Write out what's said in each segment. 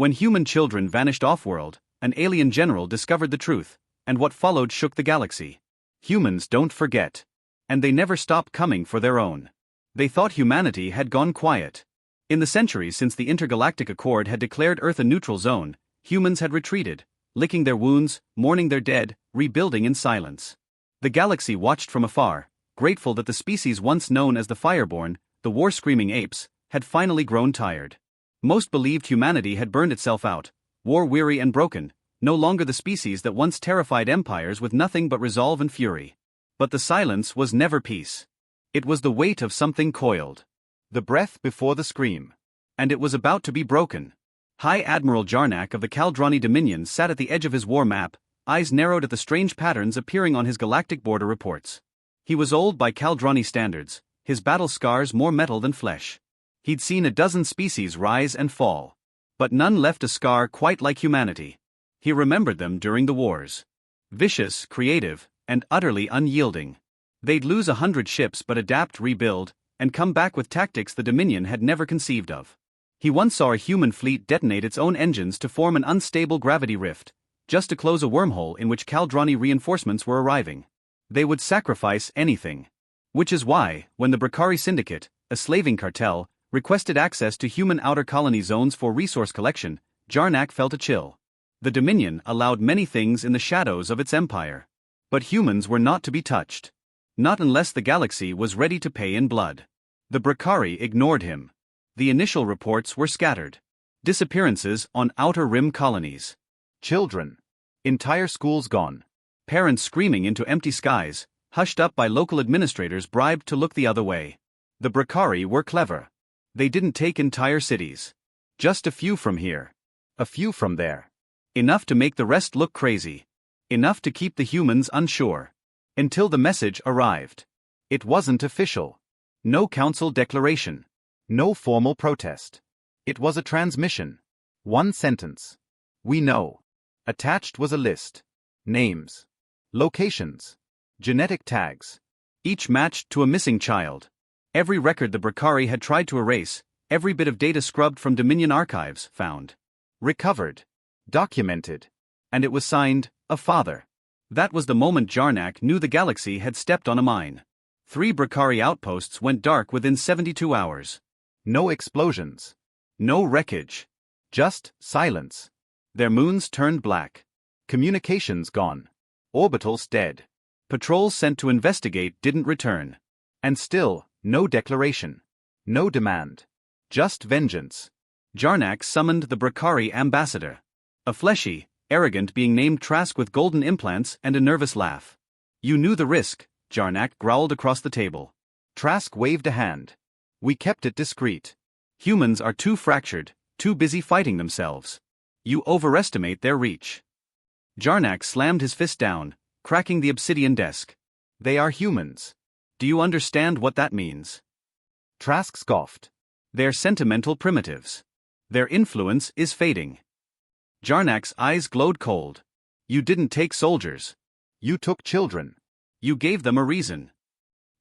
When human children vanished off-world, an alien general discovered the truth, and what followed shook the galaxy. Humans don't forget. And they never stop coming for their own. They thought humanity had gone quiet. In the centuries since the Intergalactic Accord had declared Earth a neutral zone, humans had retreated, licking their wounds, mourning their dead, rebuilding in silence. The galaxy watched from afar, grateful that the species once known as the Fireborn, the war-screaming apes, had finally grown tired. Most believed humanity had burned itself out, war-weary and broken, no longer the species that once terrified empires with nothing but resolve and fury. But the silence was never peace. It was the weight of something coiled. The breath before the scream. And it was about to be broken. High Admiral Jarnak of the Kaldroni Dominion sat at the edge of his war map, eyes narrowed at the strange patterns appearing on his galactic border reports. He was old by Kaldroni standards, his battle scars more metal than flesh. He'd seen a dozen species rise and fall. But none left a scar quite like humanity. He remembered them during the wars. Vicious, creative, and utterly unyielding. They'd lose 100 ships but adapt, rebuild, and come back with tactics the Dominion had never conceived of. He once saw a human fleet detonate its own engines to form an unstable gravity rift, just to close a wormhole in which Kaldroni reinforcements were arriving. They would sacrifice anything. Which is why, when the Brakari Syndicate, a slaving cartel, requested access to human outer colony zones for resource collection, Jarnak felt a chill. The Dominion allowed many things in the shadows of its empire. But humans were not to be touched. Not unless the galaxy was ready to pay in blood. The Brakari ignored him. The initial reports were scattered. Disappearances on outer rim colonies. Children. Entire schools gone. Parents screaming into empty skies, hushed up by local administrators bribed to look the other way. The Brakari were clever. They didn't take entire cities. Just a few from here. A few from there. Enough to make the rest look crazy. Enough to keep the humans unsure. Until the message arrived. It wasn't official. No council declaration. No formal protest. It was a transmission. One sentence. We know. Attached was a list. Names. Locations. Genetic tags. Each matched to a missing child. Every record the Brakari had tried to erase, every bit of data scrubbed from Dominion archives, found. Recovered. Documented. And it was signed, a father. That was the moment Jarnak knew the galaxy had stepped on a mine. 3 Brakari outposts went dark within 72 hours. No explosions. No wreckage. Just silence. Their moons turned black. Communications gone. Orbitals dead. Patrols sent to investigate didn't return. And still, no declaration. No demand. Just vengeance. Jarnak summoned the Brakari ambassador. A fleshy, arrogant being named Trask with golden implants and a nervous laugh. You knew the risk, Jarnak growled across the table. Trask waved a hand. We kept it discreet. Humans are too fractured, too busy fighting themselves. You overestimate their reach. Jarnak slammed his fist down, cracking the obsidian desk. They are humans. Do you understand what that means? Trask scoffed. They're sentimental primitives. Their influence is fading. Jarnak's eyes glowed cold. You didn't take soldiers. You took children. You gave them a reason.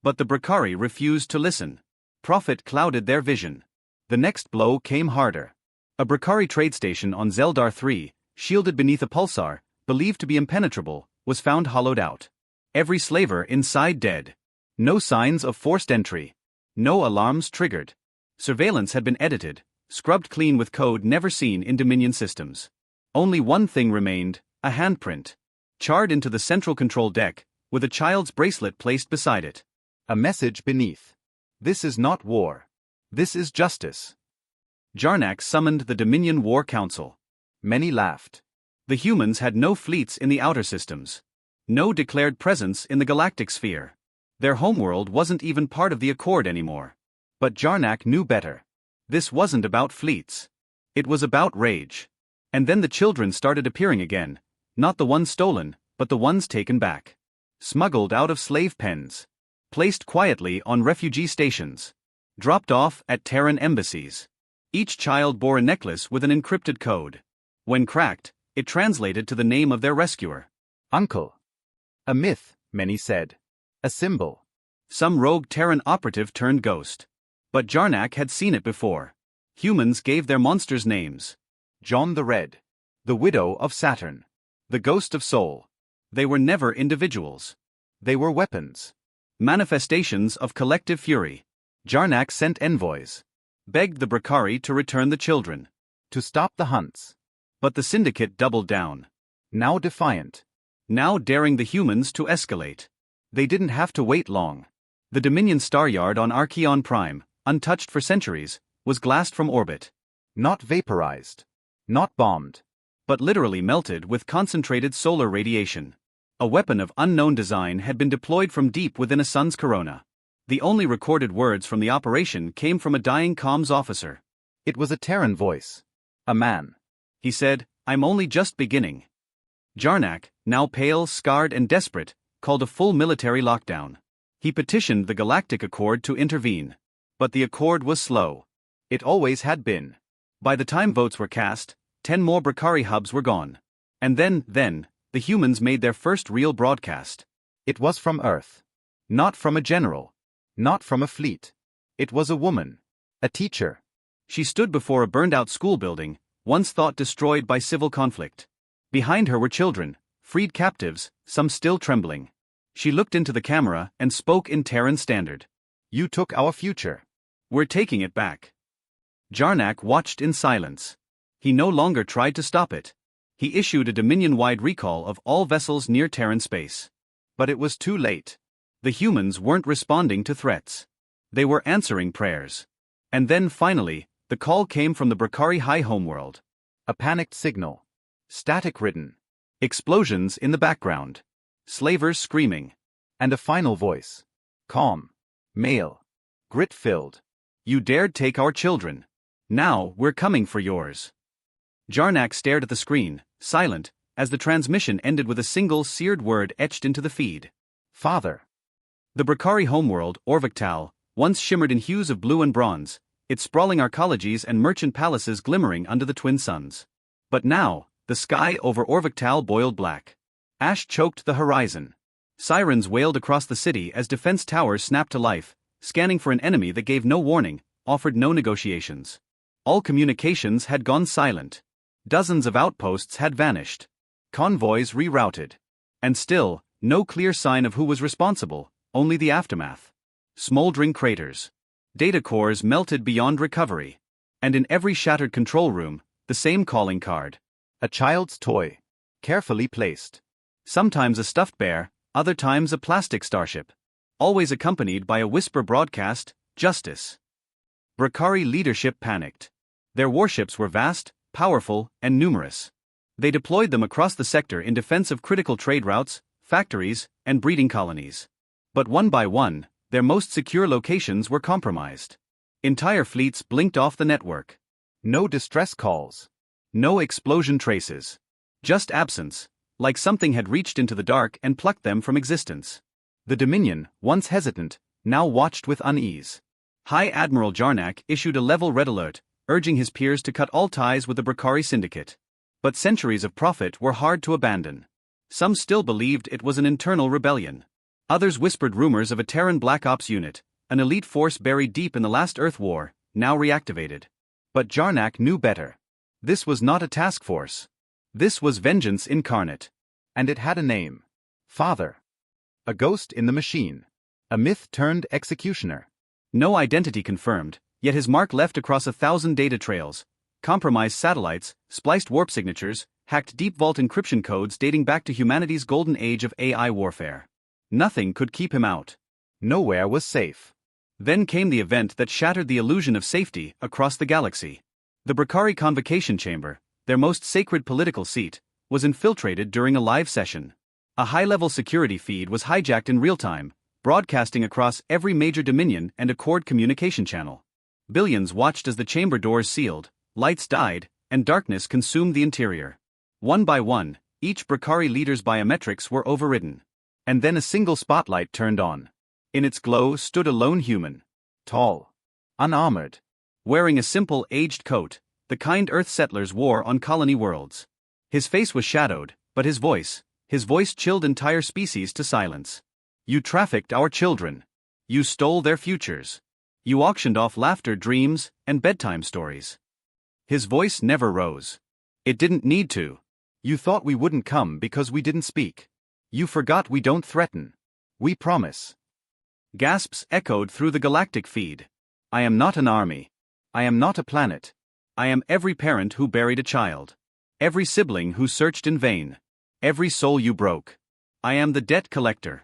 But the Brakari refused to listen. Profit clouded their vision. The next blow came harder. A Brakari trade station on Zeldar 3, shielded beneath a pulsar, believed to be impenetrable, was found hollowed out. Every slaver inside dead. No signs of forced entry. No alarms triggered. Surveillance had been edited, scrubbed clean with code never seen in Dominion systems. Only one thing remained, a handprint. Charred into the central control deck, with a child's bracelet placed beside it. A message beneath. This is not war. This is justice. Jarnak summoned the Dominion War Council. Many laughed. The humans had no fleets in the outer systems. No declared presence in the galactic sphere. Their homeworld wasn't even part of the Accord anymore. But Jarnak knew better. This wasn't about fleets. It was about rage. And then the children started appearing again, not the ones stolen, but the ones taken back. Smuggled out of slave pens. Placed quietly on refugee stations. Dropped off at Terran embassies. Each child bore a necklace with an encrypted code. When cracked, it translated to the name of their rescuer. Uncle. A myth, many said. A symbol. Some rogue Terran operative turned ghost. But Jarnak had seen it before. Humans gave their monsters names. John the Red. The widow of Saturn. The ghost of Sol. They were never individuals. They were weapons. Manifestations of collective fury. Jarnak sent envoys. Begged the Brakari to return the children. To stop the hunts. But the Syndicate doubled down. Now defiant. Now daring the humans to escalate. They didn't have to wait long. The Dominion star yard on Archeon Prime, untouched for centuries, was glassed from orbit. Not vaporized. Not bombed. But literally melted with concentrated solar radiation. A weapon of unknown design had been deployed from deep within a sun's corona. The only recorded words from the operation came from a dying comms officer. It was a Terran voice. A man. He said, "I'm only just beginning." Jarnak, now pale, scarred and desperate, called a full military lockdown. He petitioned the Galactic Accord to intervene. But the Accord was slow. It always had been. By the time votes were cast, 10 more Brakari hubs were gone. And then, the humans made their first real broadcast. It was from Earth. Not from a general. Not from a fleet. It was a woman. A teacher. She stood before a burned-out school building, once thought destroyed by civil conflict. Behind her were children, freed captives, some still trembling. She looked into the camera and spoke in Terran Standard. "You took our future. We're taking it back." Jarnak watched in silence. He no longer tried to stop it. He issued a Dominion-wide recall of all vessels near Terran space. But it was too late. The humans weren't responding to threats. They were answering prayers. And then finally, the call came from the Brakari High homeworld. A panicked signal. Static ridden. Explosions in the background. Slavers screaming. And a final voice. Calm. Male. Grit-filled. "You dared take our children. Now we're coming for yours." Jarnak stared at the screen, silent, as the transmission ended with a single seared word etched into the feed. Father. The Brakari homeworld, Orvictal, once shimmered in hues of blue and bronze, its sprawling arcologies and merchant palaces glimmering under the twin suns. But now, the sky over Orvictal boiled black. Ash choked the horizon. Sirens wailed across the city as defense towers snapped to life, scanning for an enemy that gave no warning, offered no negotiations. All communications had gone silent. Dozens of outposts had vanished. Convoys rerouted. And still, no clear sign of who was responsible, only the aftermath. Smoldering craters. Data cores melted beyond recovery. And in every shattered control room, the same calling card. A child's toy. Carefully placed. Sometimes a stuffed bear, other times a plastic starship. Always accompanied by a whisper broadcast, "Justice." Brakari leadership panicked. Their warships were vast, powerful, and numerous. They deployed them across the sector in defense of critical trade routes, factories, and breeding colonies. But one by one, their most secure locations were compromised. Entire fleets blinked off the network. No distress calls. No explosion traces. Just absence, like something had reached into the dark and plucked them from existence. The Dominion, once hesitant, now watched with unease. High Admiral Jarnak issued a level red alert, urging his peers to cut all ties with the Brakari Syndicate. But centuries of profit were hard to abandon. Some still believed it was an internal rebellion. Others whispered rumors of a Terran Black Ops unit, an elite force buried deep in the last Earth War, now reactivated. But Jarnak knew better. This was not a task force. This was vengeance incarnate. And it had a name. Father. A ghost in the machine. A myth-turned executioner. No identity confirmed, yet his mark left across 1,000 data trails, compromised satellites, spliced warp signatures, hacked deep vault encryption codes dating back to humanity's golden age of AI warfare. Nothing could keep him out. Nowhere was safe. Then came the event that shattered the illusion of safety across the galaxy. The Brakari Convocation Chamber, their most sacred political seat, was infiltrated during a live session. A high-level security feed was hijacked in real time, broadcasting across every major Dominion and Accord communication channel. Billions watched as the chamber doors sealed, lights died, and darkness consumed the interior. One by one, each Brakari leader's biometrics were overridden. And then a single spotlight turned on. In its glow stood a lone human. Tall. Unarmored. Wearing a simple, aged coat, the kind Earth settlers wore on colony worlds. His face was shadowed, but his voice chilled entire species to silence. "You trafficked our children. You stole their futures. You auctioned off laughter, dreams, and bedtime stories." His voice never rose. It didn't need to. You thought we wouldn't come because we didn't speak. You forgot we don't threaten. We promise. Gasps echoed through the galactic feed. I am not an army. I am not a planet. I am every parent who buried a child. Every sibling who searched in vain. Every soul you broke. I am the debt collector.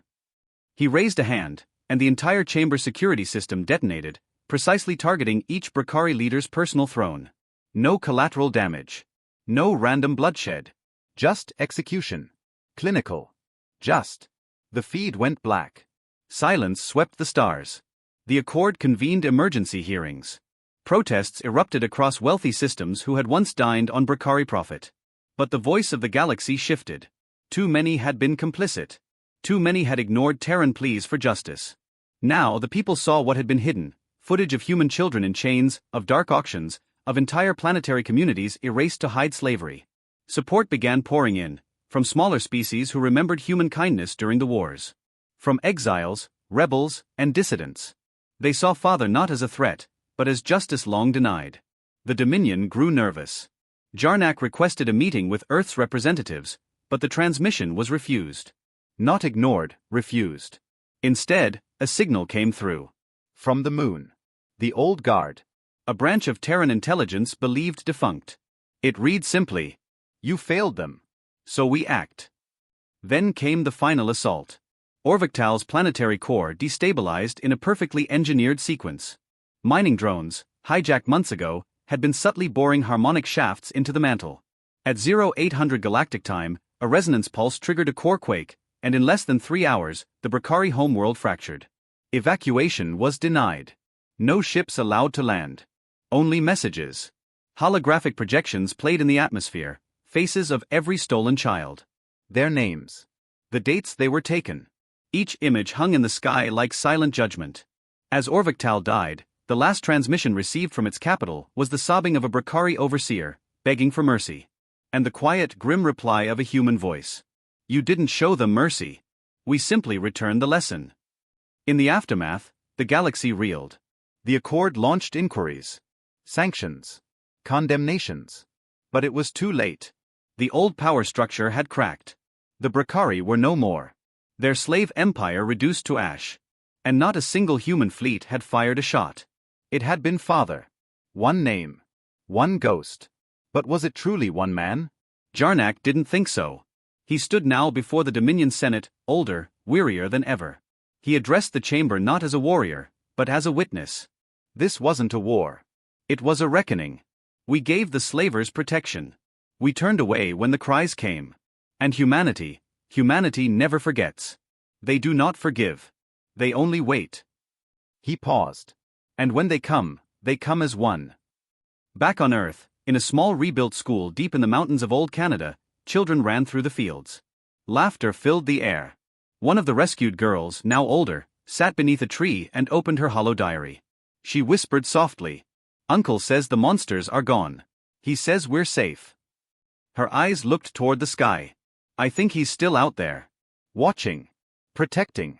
He raised a hand, and the entire chamber security system detonated, precisely targeting each Brakari leader's personal throne. No collateral damage. No random bloodshed. Just execution. Clinical. Just. The feed went black. Silence swept the stars. The Accord convened emergency hearings. Protests erupted across wealthy systems who had once dined on Brakari profit. But the voice of the galaxy shifted. Too many had been complicit. Too many had ignored Terran pleas for justice. Now the people saw what had been hidden: footage of human children in chains, of dark auctions, of entire planetary communities erased to hide slavery. Support began pouring in, from smaller species who remembered human kindness during the wars. From exiles, rebels, and dissidents. They saw Father not as a threat, but as justice long denied. The Dominion grew nervous. Jarnak requested a meeting with Earth's representatives, but the transmission was refused. Not ignored, refused. Instead, a signal came through. From the moon. The Old Guard. A branch of Terran intelligence believed defunct. It read simply: you failed them. So we act. Then came the final assault. Orvictal's planetary core destabilized in a perfectly engineered sequence. Mining drones, hijacked months ago, had been subtly boring harmonic shafts into the mantle. At 0800 galactic time, a resonance pulse triggered a core quake, and in less than 3 hours, the Brakari homeworld fractured. Evacuation was denied. No ships allowed to land. Only messages. Holographic projections played in the atmosphere, faces of every stolen child. Their names. The dates they were taken. Each image hung in the sky like silent judgment. As Orvictal died, the last transmission received from its capital was the sobbing of a Brakari overseer, begging for mercy. And the quiet, grim reply of a human voice. You didn't show them mercy. We simply returned the lesson. In the aftermath, the galaxy reeled. The Accord launched inquiries. Sanctions. Condemnations. But it was too late. The old power structure had cracked. The Brakari were no more. Their slave empire reduced to ash. And not a single human fleet had fired a shot. It had been Father. One name. One ghost. But was it truly one man? Jarnak didn't think so. He stood now before the Dominion Senate, older, wearier than ever. He addressed the chamber not as a warrior, but as a witness. This wasn't a war. It was a reckoning. We gave the slavers protection. We turned away when the cries came. And humanity never forgets. They do not forgive. They only wait. He paused. And when they come as one. Back on Earth, in a small rebuilt school deep in the mountains of Old Canada, children ran through the fields. Laughter filled the air. One of the rescued girls, now older, sat beneath a tree and opened her hollow diary. She whispered softly, "Uncle says the monsters are gone. He says we're safe." Her eyes looked toward the sky. I think he's still out there. Watching. Protecting.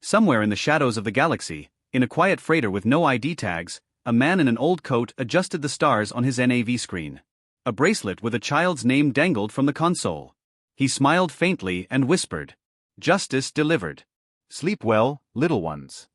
Somewhere in the shadows of the galaxy, in a quiet freighter with no ID tags, a man in an old coat adjusted the stars on his NAV screen. A bracelet with a child's name dangled from the console. He smiled faintly and whispered, "Justice delivered. Sleep well, little ones."